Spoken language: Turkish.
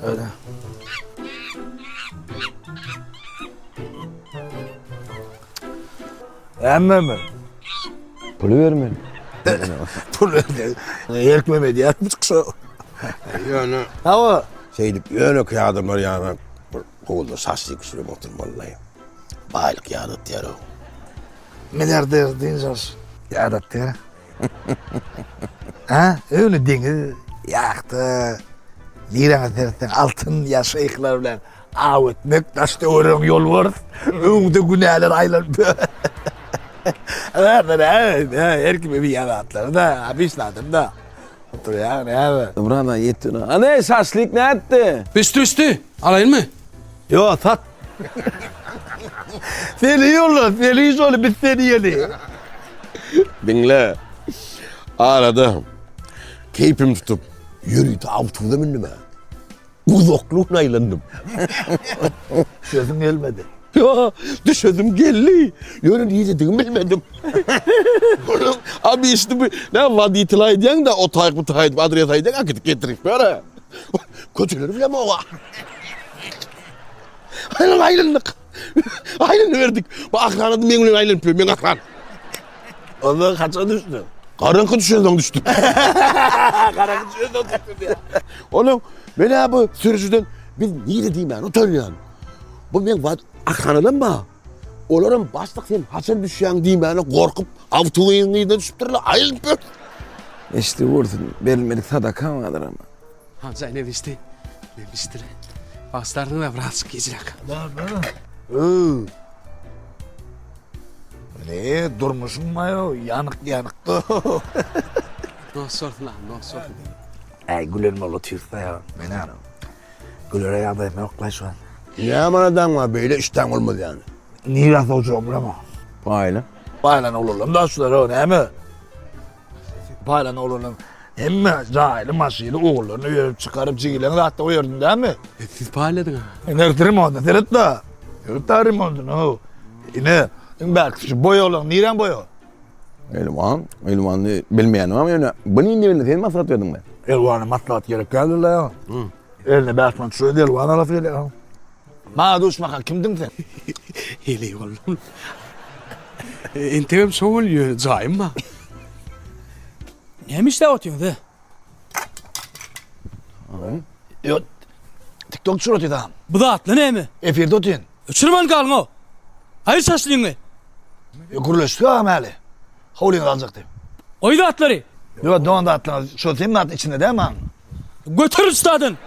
Öyle. Emme. Pulu vermeli. Pul öyle. Erkmemedi ya. Çıksa. Yani Ama şeydi öyle kıyadımlar yani. Oğulda saçlı kişiyle oturum vallahi. Baylık yağdıt yer o. milyarder deyince yarat ya. Ha? Öyle deniz yaktı. Liran terten altın yaşayıklar bilen av etmek, taşta öğren yol var. Öğünde günahlar aylar böyle. Erkime bir yaratlar da, hapisladım da. Otur ya, ne abi? Burada yetti ona. Anne saçlık ne etti? Üstü. Alayım mı? Yo, tat. Seni yolla, seni hiç öyle biz seni yeli. Binle. Arada keyfim tutup yürüyüp avtuda bindim ha. Uzaklıkla aylandım. Sözüm gelmedi. Ya düşürdüm geldi. Yönü niye dediğimi bilmedim. Abi işte bu ne vadi itilay ediyen de o tayık bu tayık adres aydan akıtıp getirip böyle. Kötüleri bile mi o? Aynen aylandık. Aylan verdik. Bu akranı memnun aylan yapıyor. Ben akran. Ondan kaça düştü? Karanlık düşüyordan düştüm. Karanlık düşüyordan düştüm ya. Oğlum ben abi sürücüden biz niye dediğim yani utanıyorum. Bu ben akranıdan mı? Onların başlık sen haçan düşüyen diyeyim yani korkup avtuğun yanına düşüp durla aylan yapıyor. İşte vurdun. Belmedik sadaka vardır ama. Ha Zeynep işte. Ne bistire. Bastardın da biraz geçecek. Ne durmuşsun mu ya? Yanık da. No sordun lan, no sordun. Ey Güler'in oğlu tüyükte ya. Beni anam. Güler'e yardayım yok lan şu an. Ne aman adam var böyle işten olmadı yani. Niye yazı hocam ama? Payla. Paylan olalım da şuları o ne mi? Paylan olalım. Hem mi cahili masili oğullarını uyarıp çıkarıp cigilerini hatta uyardın değil mi? Siz pahaladın ha. Nertirim onda teret da. Yırtarım onda o. Yine belki şu boy olan niren boyu. Elman bilmeyenim ama yani bunu ne bilin sen masraf verdin mi? Elvan'a matlat gerek geldi la ya. Eline bakman şu elvan'a laf eyle ya. Ma düşmaka kimdin sen? Heli oğlum. İntegam soğul yiyor. Zayım mı? Neymiş de otuyorsun de? Yo, TikTok çürütü da. Bu da atlı ne mi? Efirde otuyorsun. Uçurman kalın o. Hayır saçlıyın mı? Yo, kuruluştu ya ameli. Havlin kalacaktı. Oydu atları. Yo, doğanda atlan. Şu senin at içinde değil mi? Götür üstadın.